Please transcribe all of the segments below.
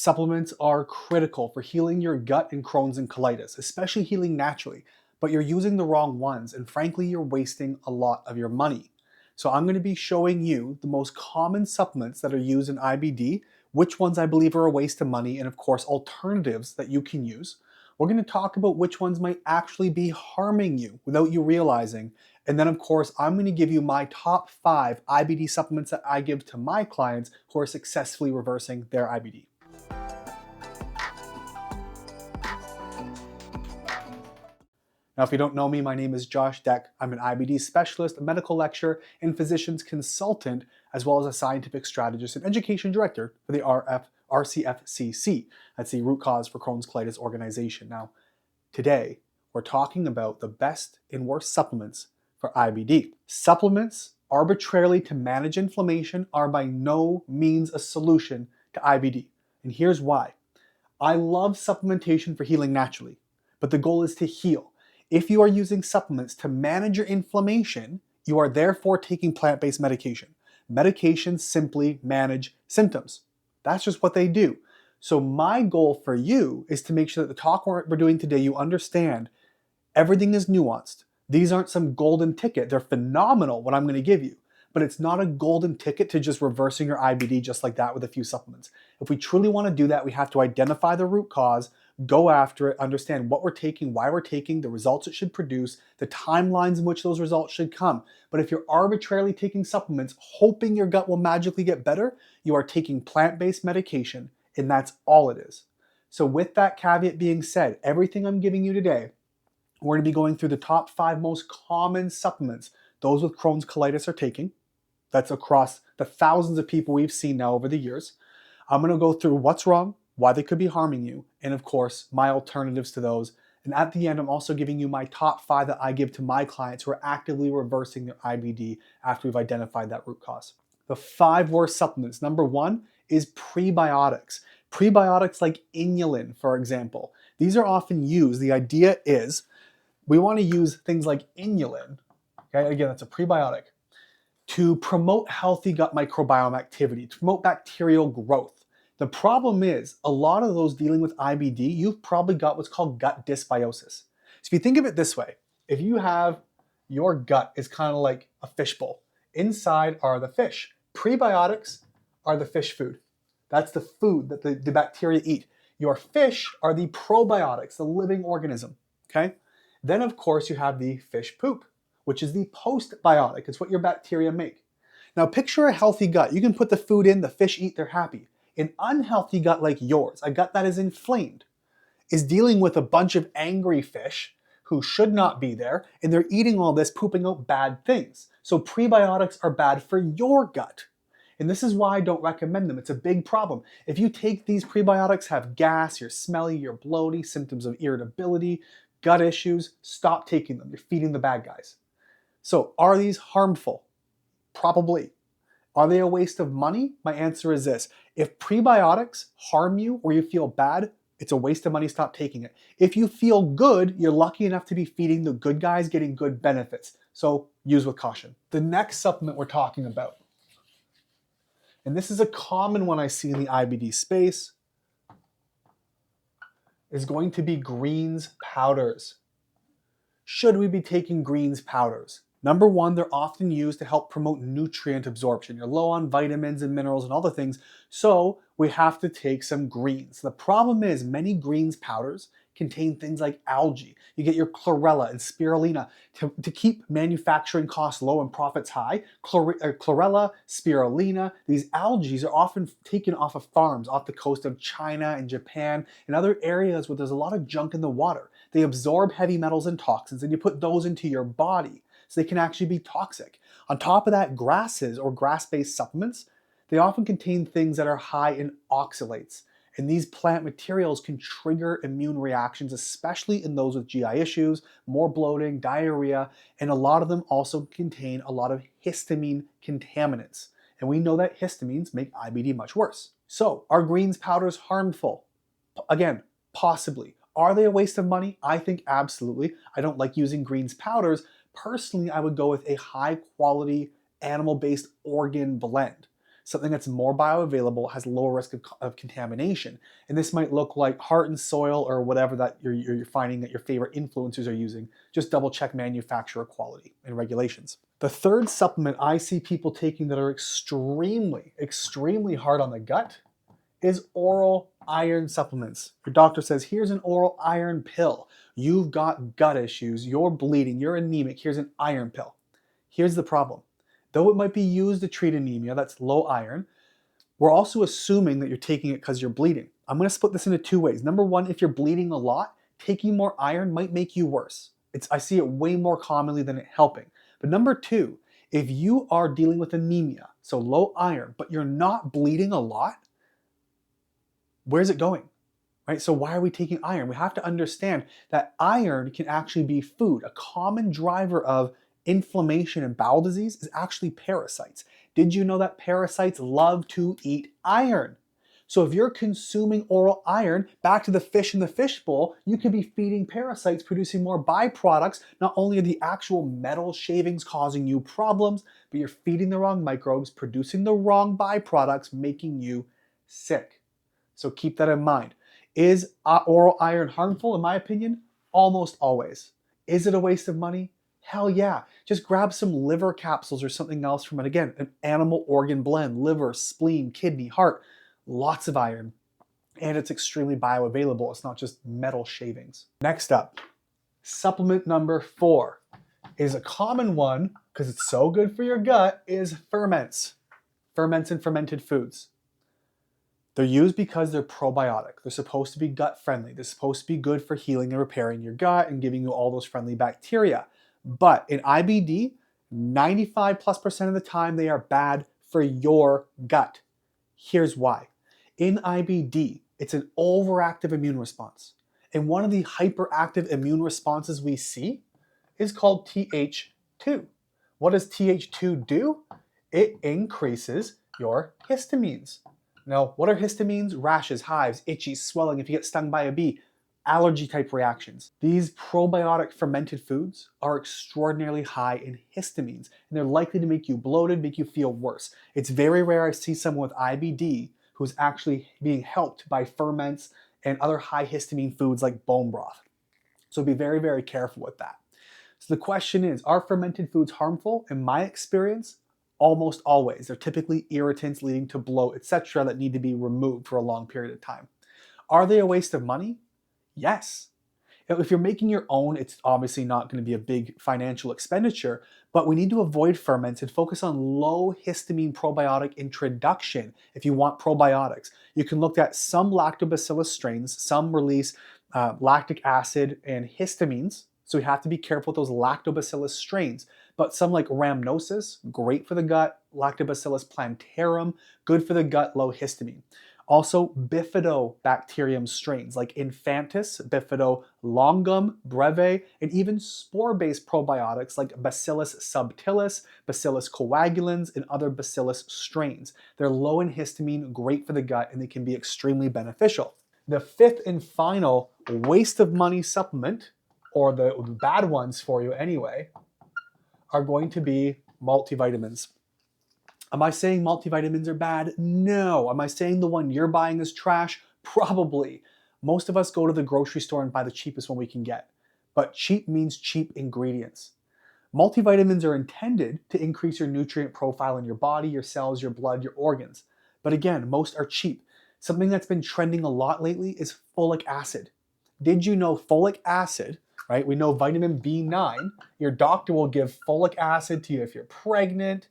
Supplements are critical for healing your gut and Crohn's and colitis, especially healing naturally, but you're using the wrong ones, and frankly, you're wasting a lot of your money. So I'm going to be showing you the most common supplements that are used in IBD, which ones I believe are a waste of money, and of course, alternatives that you can use. We're going to talk about which ones might actually be harming you without you realizing. And then, of course, I'm going to give you my top 5 IBD supplements that I give to my clients who are successfully reversing their IBD. Now, if you don't know me, my name is Josh Deck. I'm an IBD specialist, a medical lecturer, and physician's consultant, as well as a scientific strategist and education director for the RCFCC. That's the Root Cause for Crohn's Colitis organization. Now, today, we're talking about the best and worst supplements for IBD. Supplements arbitrarily to manage inflammation are by no means a solution to IBD. And here's why. I love supplementation for healing naturally, but the goal is to heal. If you are using supplements to manage your inflammation, you are therefore taking plant-based medication. Medications simply manage symptoms. That's just what they do. So my goal for you is to make sure that the talk we're doing today, you understand everything is nuanced. These aren't some golden ticket. They're phenomenal, what I'm going to give you. But it's not a golden ticket to just reversing your IBD just like that with a few supplements. If we truly want to do that, we have to identify the root cause, go after it, understand what we're taking, why we're taking, the results it should produce, the timelines in which those results should come. But if you're arbitrarily taking supplements, hoping your gut will magically get better, you are taking plant-based medication, and that's all it is. So with that caveat being said, everything I'm giving you today, we're going to be going through the top 5 most common supplements those with Crohn's colitis are taking. That's across the thousands of people we've seen now over the years. I'm going to go through what's wrong, why they could be harming you, and of course, my alternatives to those. And at the end, I'm also giving you my top 5 that I give to my clients who are actively reversing their IBD after we've identified that root cause. The 5 worst supplements. Number 1 is prebiotics. Prebiotics like inulin, for example. These are often used. The idea is we want to use things like inulin, okay, again, that's a prebiotic, to promote healthy gut microbiome activity, to promote bacterial growth. The problem is, a lot of those dealing with IBD, you've probably got what's called gut dysbiosis. So if you think of it this way, if you have your gut is kind of like a fishbowl. Inside are the fish. Prebiotics are the fish food. That's the food that the bacteria eat. Your fish are the probiotics, the living organism, okay? Then, of course, you have the fish poop, which is the postbiotic. It's what your bacteria make. Now, picture a healthy gut. You can put the food in, the fish eat, they're happy. An unhealthy gut like yours, a gut that is inflamed, is dealing with a bunch of angry fish who should not be there, and they're eating all this, pooping out bad things. So prebiotics are bad for your gut. And this is why I don't recommend them. It's a big problem. If you take these prebiotics, have gas, you're smelly, you're bloaty, symptoms of irritability, gut issues, stop taking them. You're feeding the bad guys. So are these harmful? Probably. Are they a waste of money? My answer is this. If prebiotics harm you or you feel bad, it's a waste of money, stop taking it. If you feel good, you're lucky enough to be feeding the good guys, getting good benefits. So use with caution. The next supplement we're talking about, and this is a common one I see in the IBD space, is going to be greens powders. Should we be taking greens powders? Number 1, they're often used to help promote nutrient absorption. You're low on vitamins and minerals and other things, so we have to take some greens. The problem is many greens powders contain things like algae. You get your chlorella and spirulina. To keep manufacturing costs low and profits high, chlorella, spirulina, these algae are often taken off of farms off the coast of China and Japan and other areas where there's a lot of junk in the water. They absorb heavy metals and toxins, and you put those into your body, so they can actually be toxic. On top of that, grasses or grass-based supplements, they often contain things that are high in oxalates. And these plant materials can trigger immune reactions, especially in those with GI issues, more bloating, diarrhea, and a lot of them also contain a lot of histamine contaminants. And we know that histamines make IBD much worse. So, are greens powders harmful? Again, possibly. Are they a waste of money? I think absolutely. I don't like using greens powders. Personally, I would go with a high quality animal-based organ blend. something that's more bioavailable, has lower risk of contamination. And this might look like Heart and Soil or whatever that you're finding that your favorite influencers are using. Just double check manufacturer quality and regulations. The third supplement I see people taking that are extremely, extremely hard on the gut is oral iron supplements. Your doctor says, here's an oral iron pill. You've got gut issues, you're bleeding, you're anemic, here's an iron pill. Here's the problem. Though it might be used to treat anemia, that's low iron, we're also assuming that you're taking it because you're bleeding. I'm going to split this into two ways. Number one, if you're bleeding a lot, taking more iron might make you worse. I see it way more commonly than it helping. But number two, if you are dealing with anemia, so low iron, but you're not bleeding a lot, where's it going? Right? So why are we taking iron? We have to understand that iron can actually be food. A common driver of inflammation and bowel disease is actually parasites. Did you know that parasites love to eat iron? So if you're consuming oral iron, back to the fish in the fishbowl, you could be feeding parasites, producing more byproducts. Not only are the actual metal shavings causing you problems, but you're feeding the wrong microbes, producing the wrong byproducts, making you sick. So keep that in mind. Is oral iron harmful? In my opinion, almost always. Is it a waste of money? Hell yeah. Just grab some liver capsules or something else from it. Again, an animal organ blend, liver, spleen, kidney, heart, lots of iron. And it's extremely bioavailable. It's not just metal shavings. Next up, supplement number 4 is a common one because it's so good for your gut, is ferments. Ferments and fermented foods. They're used because they're probiotic. They're supposed to be gut friendly. They're supposed to be good for healing and repairing your gut and giving you all those friendly bacteria. But in IBD, 95+% of the time they are bad for your gut. Here's why. In IBD, it's an overactive immune response. And one of the hyperactive immune responses we see is called Th2. What does Th2 do? It increases your histamines. Now, what are histamines? Rashes, hives, itchy, swelling, if you get stung by a bee, allergy type reactions. These probiotic fermented foods are extraordinarily high in histamines, and they're likely to make you bloated, make you feel worse. It's very rare I see someone with IBD who's actually being helped by ferments and other high histamine foods like bone broth. So be very, very careful with that. So the question is, are fermented foods harmful? In my experience, almost always. They're typically irritants leading to bloat, etc., that need to be removed for a long period of time. Are they a waste of money? Yes. If you're making your own, it's obviously not going to be a big financial expenditure, but we need to avoid ferments and focus on low histamine probiotic introduction if you want probiotics. You can look at some lactobacillus strains, some release lactic acid and histamines, so we have to be careful with those lactobacillus strains. But some like rhamnosus, great for the gut, lactobacillus plantarum, good for the gut, low histamine. Also, bifidobacterium strains like Infantis, bifidolongum, breve, and even spore-based probiotics like Bacillus subtilis, Bacillus coagulans, and other Bacillus strains. They're low in histamine, great for the gut, and they can be extremely beneficial. The fifth and final waste of money supplement, or the bad ones for you anyway, are going to be multivitamins. Am I saying multivitamins are bad? No. Am I saying the one you're buying is trash? Probably. Most of us go to the grocery store and buy the cheapest one we can get. But cheap means cheap ingredients. Multivitamins are intended to increase your nutrient profile in your body, your cells, your blood, your organs. But again, most are cheap. Something that's been trending a lot lately is folic acid. Did you know folic acid, right? We know vitamin B9. Your doctor will give folic acid to you if you're pregnant.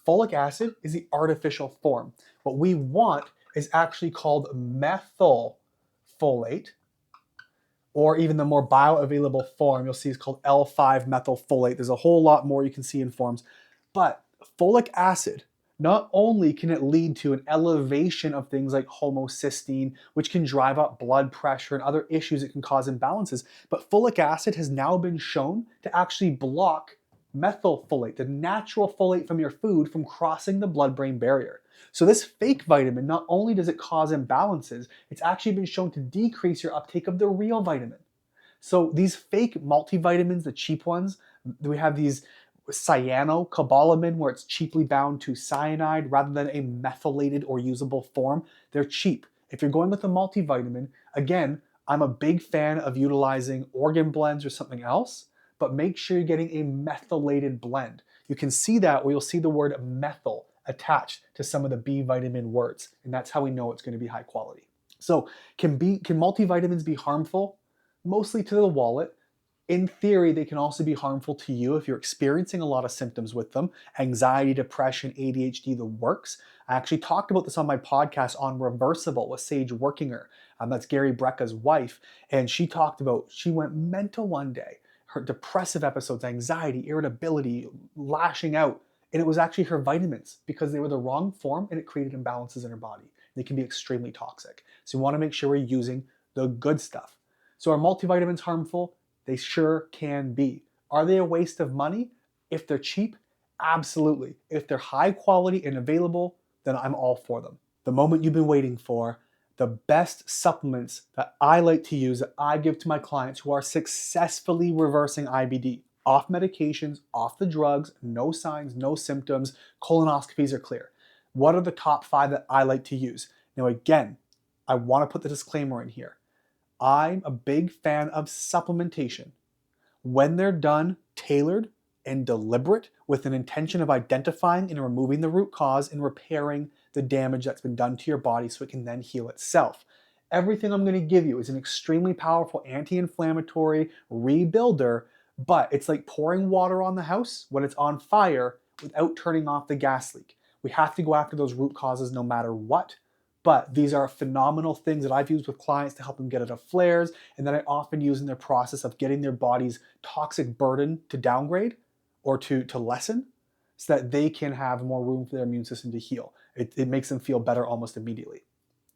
Folic acid is the artificial form. What we want is actually called methylfolate, or even the more bioavailable form you'll see is called L5-methylfolate. There's a whole lot more you can see in forms. But folic acid, not only can it lead to an elevation of things like homocysteine, which can drive up blood pressure and other issues that can cause imbalances, but folic acid has now been shown to actually block methylfolate, the natural folate from your food, from crossing the blood-brain barrier. So this fake vitamin, not only does it cause imbalances, it's actually been shown to decrease your uptake of the real vitamin. So these fake multivitamins, the cheap ones, we have these cyanocobalamin, where it's cheaply bound to cyanide rather than a methylated or usable form. They're cheap. If you're going with a multivitamin, again, I'm a big fan of utilizing organ blends or something else, but make sure you're getting a methylated blend. You can see that where you'll see the word methyl attached to some of the B vitamin words, and that's how we know it's going to be high quality. So can multivitamins be harmful? Mostly to the wallet. In theory, they can also be harmful to you if you're experiencing a lot of symptoms with them. Anxiety, depression, ADHD, the works. I actually talked about this on my podcast on Reversible with Sage Workinger. That's Gary Brecka's wife. And she talked about, she went mental one day. Her depressive episodes, anxiety, irritability, lashing out. And it was actually her vitamins because they were the wrong form and it created imbalances in her body. They can be extremely toxic. So you want to make sure we're using the good stuff. So are multivitamins harmful? They sure can be. Are they a waste of money? If they're cheap, absolutely. If they're high quality and available, then I'm all for them. The moment you've been waiting for, the best supplements that I like to use, that I give to my clients who are successfully reversing IBD. Off medications, off the drugs, no signs, no symptoms, colonoscopies are clear. What are the top 5 that I like to use? Now again, I want to put the disclaimer in here. I'm a big fan of supplementation when they're done tailored and deliberate with an intention of identifying and removing the root cause and repairing the damage that's been done to your body so it can then heal itself. Everything I'm going to give you is an extremely powerful anti-inflammatory rebuilder, but it's like pouring water on the house when it's on fire without turning off the gas leak. We have to go after those root causes no matter what. But these are phenomenal things that I've used with clients to help them get out of flares and that I often use in their process of getting their body's toxic burden to downgrade or to lessen so that they can have more room for their immune system to heal. It makes them feel better almost immediately.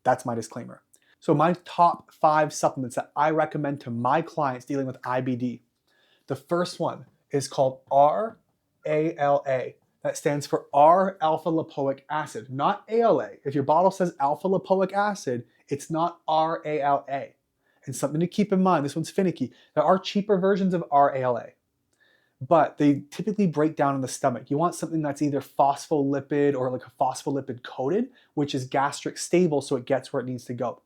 That's my disclaimer. So my top 5 supplements that I recommend to my clients dealing with IBD. The first one is called RALA. That stands for R-alpha lipoic acid, not ALA. If your bottle says alpha lipoic acid, it's not RALA. And something to keep in mind, this one's finicky. There are cheaper versions of RALA, but they typically break down in the stomach. You want something that's either phospholipid or like a phospholipid coated, which is gastric stable so it gets where it needs to go.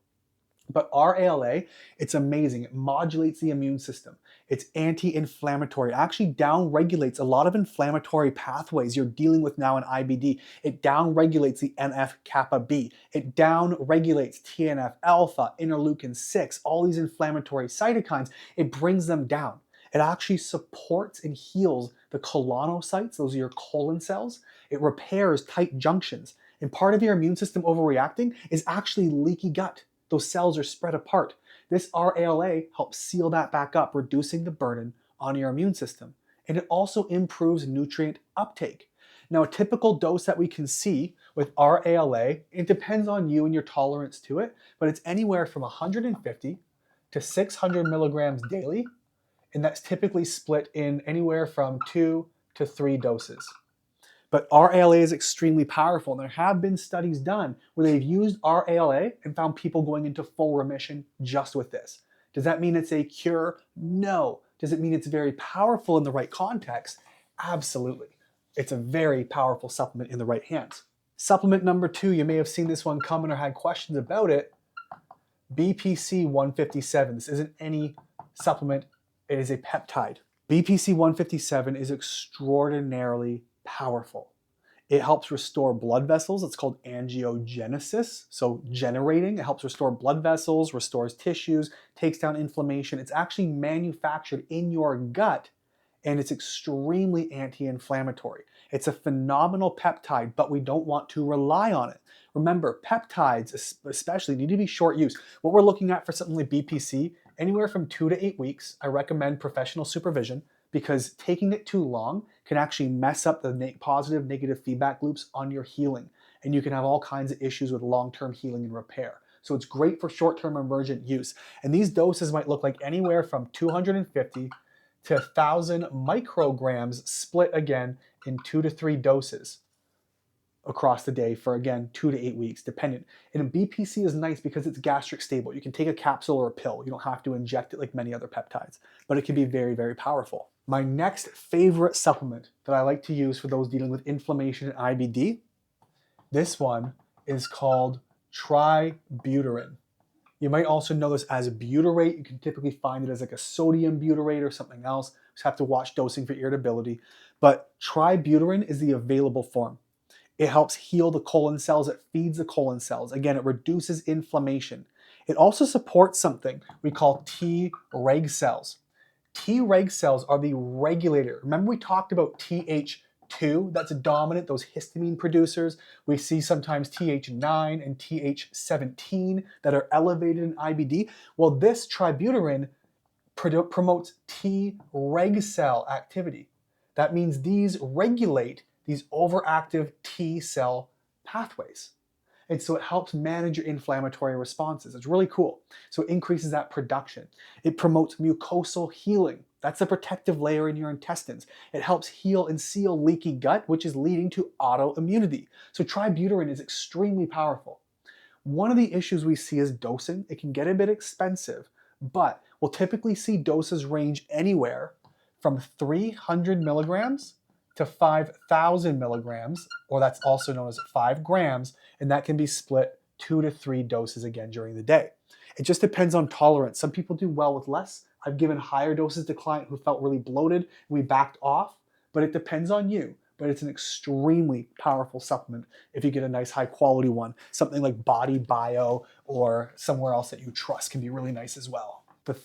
But RALA, it's amazing. It modulates the immune system. It's anti-inflammatory. It actually downregulates a lot of inflammatory pathways you're dealing with now in IBD. It downregulates the NF-kappa B. It downregulates TNF-alpha, interleukin-6, all these inflammatory cytokines. It brings them down. It actually supports and heals the colonocytes. Those are your colon cells. It repairs tight junctions. And part of your immune system overreacting is actually leaky gut. Those cells are spread apart. This RALA helps seal that back up, reducing the burden on your immune system. And it also improves nutrient uptake. Now, a typical dose that we can see with RALA, it depends on you and your tolerance to it, but it's anywhere from 150 to 600 milligrams daily. And that's typically split in anywhere from 2 to 3 doses. But RALA is extremely powerful, and there have been studies done where they've used RALA and found people going into full remission just with this. Does that mean it's a cure? No. Does it mean it's very powerful in the right context? Absolutely. It's a very powerful supplement in the right hands. Supplement number 2, you may have seen this one coming or had questions about it. BPC 157. This isn't any supplement, it is a peptide. BPC 157 is extraordinarily powerful. It helps restore blood vessels. It's called angiogenesis. So generating, it helps restore blood vessels, restores tissues, takes down inflammation. It's actually manufactured in your gut and it's extremely anti-inflammatory. It's a phenomenal peptide, but we don't want to rely on it. Remember, peptides especially need to be short use. What we're looking at for something like BPC, anywhere from 2 to 8 weeks, I recommend professional supervision because taking it too long can actually mess up the positive, negative feedback loops on your healing. And you can have all kinds of issues with long-term healing and repair. So it's great for short-term emergent use. And these doses might look like anywhere from 250 to 1,000 micrograms split again in 2 to 3 doses across the day for, again, 2 to 8 weeks, dependent. And BPC is nice because it's gastric stable. You can take a capsule or a pill. You don't have to inject it like many other peptides, but it can be very, very powerful. My next favorite supplement that I like to use for those dealing with inflammation and IBD, this one is called Tributyrin. You might also know this as butyrate. You can typically find it as like a sodium butyrate or something else. Just have to watch dosing for irritability. But Tributyrin is the available form. It helps heal the colon cells. It feeds the colon cells. Again, it reduces inflammation. It also supports something we call Treg cells. Treg cells are the regulator. Remember we talked about Th2, that's dominant, those histamine producers. We see sometimes Th9 and Th17 that are elevated in IBD. Well, this Tributyrin promotes Treg cell activity. That means these regulate these overactive T cell pathways. And so it helps manage your inflammatory responses. It's really cool. So it increases that production. It promotes mucosal healing. That's a protective layer in your intestines. It helps heal and seal leaky gut, which is leading to autoimmunity. So Tributyrin is extremely powerful. One of the issues we see is dosing. It can get a bit expensive, but we'll typically see doses range anywhere from 300 milligrams to 5,000 milligrams, or that's also known as 5 grams, and that can be split 2 to 3 doses again during the day. It just depends on tolerance. Some people do well with less. I've given higher doses to clients who felt really bloated, and we backed off, but it depends on you. But it's an extremely powerful supplement if you get a nice high quality one. Something like Body Bio or somewhere else that you trust can be really nice as well. The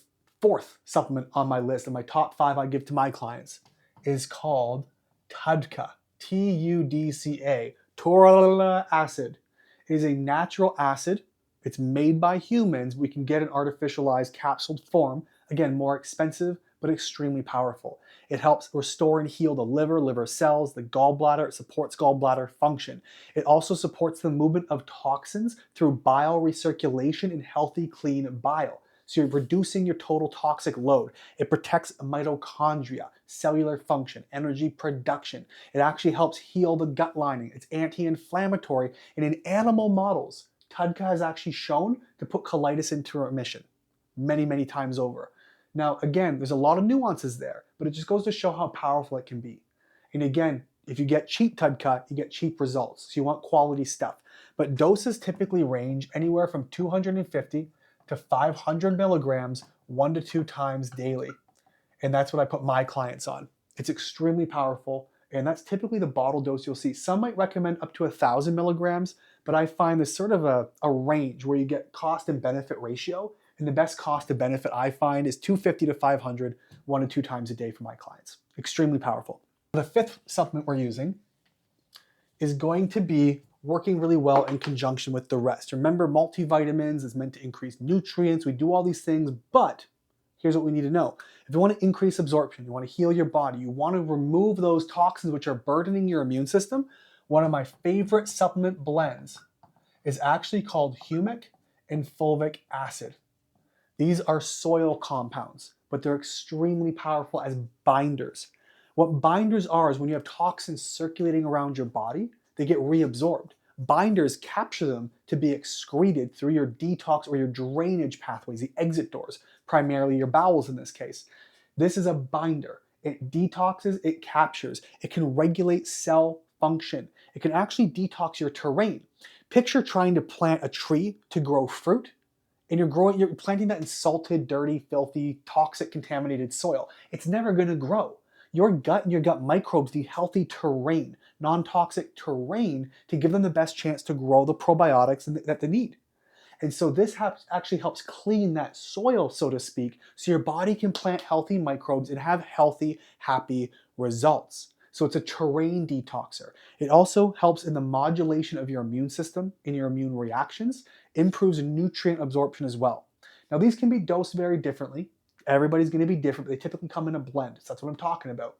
fourth supplement on my list, and my top 5 I give to my clients, is called TUDCA, T-U-D-C-A, taurolic acid. It is a natural acid. It's made by humans. We can get an artificialized capsuled form. Again, more expensive, but extremely powerful. It helps restore and heal the liver cells, the gallbladder. It supports gallbladder function. It also supports the movement of toxins through bile recirculation in healthy, clean bile. So you're reducing your total toxic load. It protects mitochondria, cellular function, energy production. It actually helps heal the gut lining. It's anti-inflammatory. And in animal models, TUDCA has actually shown to put colitis into remission many, many times over. Now, again, there's a lot of nuances there, but it just goes to show how powerful it can be. And again, if you get cheap TUDCA, you get cheap results. So you want quality stuff. But doses typically range anywhere from 250 to 500 milligrams 1 to 2 times daily. And that's what I put my clients on. It's extremely powerful, and that's typically the bottle dose you'll see. Some might recommend up to 1,000 milligrams, but I find there's sort of a range where you get cost and benefit ratio, and the best cost to benefit I find is 250 to 500, 1 to 2 times a day for my clients. Extremely powerful. The fifth supplement we're using is going to be working really well in conjunction with the rest. Remember, multivitamins is meant to increase nutrients. We do all these things, but here's what we need to know. If you want to increase absorption, you want to heal your body, you want to remove those toxins which are burdening your immune system, one of my favorite supplement blends is actually called Humic and Fulvic acid. These are soil compounds, but they're extremely powerful as binders. What binders are is when you have toxins circulating around your body, they get reabsorbed. Binders capture them to be excreted through your detox or your drainage pathways, the exit doors, primarily your bowels in this case. This is a binder. It detoxes, it captures, it can regulate cell function. It can actually detox your terrain. Picture trying to plant a tree to grow fruit, and you're planting that in salted, dirty, filthy, toxic, contaminated soil. It's never going to grow. Your gut and your gut microbes need healthy terrain, non-toxic terrain, to give them the best chance to grow the probiotics that they need. And so this actually helps clean that soil, so to speak, so your body can plant healthy microbes and have healthy, happy results. So it's a terrain detoxer. It also helps in the modulation of your immune system and your immune reactions, improves nutrient absorption as well. Now these can be dosed very differently. Everybody's going to be different, but they typically come in a blend. So that's what I'm talking about.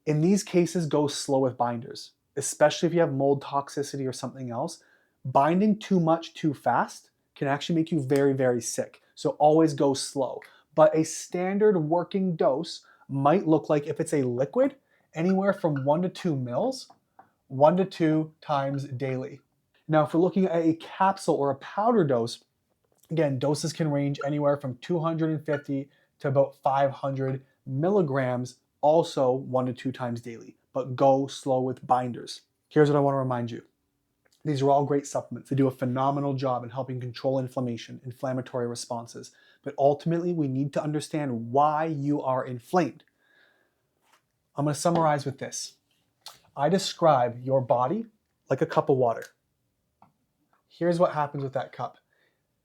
In these cases, go slow with binders, especially if you have mold toxicity or something else. Binding too much too fast can actually make you very, very sick. So always go slow. But a standard working dose might look like, if it's a liquid, anywhere from 1 to 2 mils, 1 to 2 times daily. Now, if we're looking at a capsule or a powder dose, again, doses can range anywhere from 250 to about 500 milligrams also 1 to 2 times daily, but go slow with binders. Here's what I want to remind you. These are all great supplements. They do a phenomenal job in helping control inflammation, inflammatory responses. But ultimately, we need to understand why you are inflamed. I'm going to summarize with this. I describe your body like a cup of water. Here's what happens with that cup.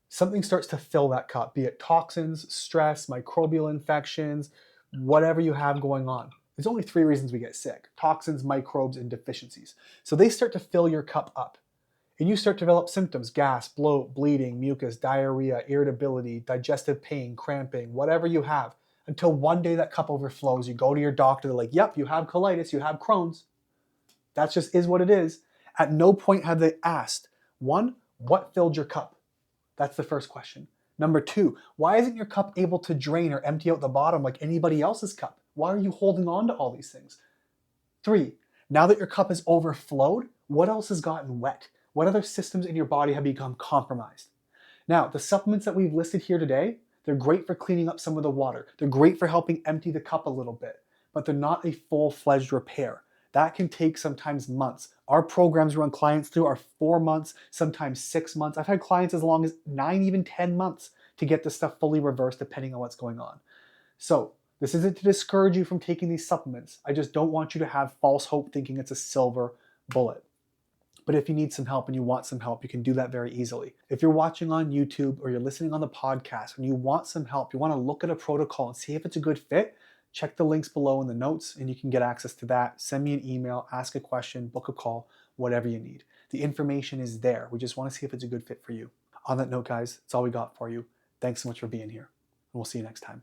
Something starts to fill that cup, be it toxins, stress, microbial infections, whatever you have going on. There's only 3 reasons we get sick: toxins, microbes, and deficiencies. So they start to fill your cup up. And you start to develop symptoms: gas, bloat, bleeding, mucus, diarrhea, irritability, digestive pain, cramping, whatever you have, until one day that cup overflows. You go to your doctor, they're like, yep, you have colitis, you have Crohn's. That just is what it is. At no point have they asked, 1, what filled your cup? That's the first question. Number 2, why isn't your cup able to drain or empty out the bottom like anybody else's cup? Why are you holding on to all these things? 3, now that your cup is overflowed, what else has gotten wet? What other systems in your body have become compromised? Now, the supplements that we've listed here today, they're great for cleaning up some of the water. They're great for helping empty the cup a little bit, but they're not a full-fledged repair. That can take sometimes months. Our programs run clients through are 4 months, sometimes 6 months. I've had clients as long as 9, even 10 months to get this stuff fully reversed depending on what's going on. So this isn't to discourage you from taking these supplements. I just don't want you to have false hope thinking it's a silver bullet. But if you need some help and you want some help, you can do that very easily. If you're watching on YouTube or you're listening on the podcast and you want some help, you want to look at a protocol and see if it's a good fit, check the links below in the notes and you can get access to that. Send me an email, ask a question, book a call, whatever you need. The information is there. We just want to see if it's a good fit for you. On that note, guys, that's all we got for you. Thanks so much for being here, and we'll see you next time.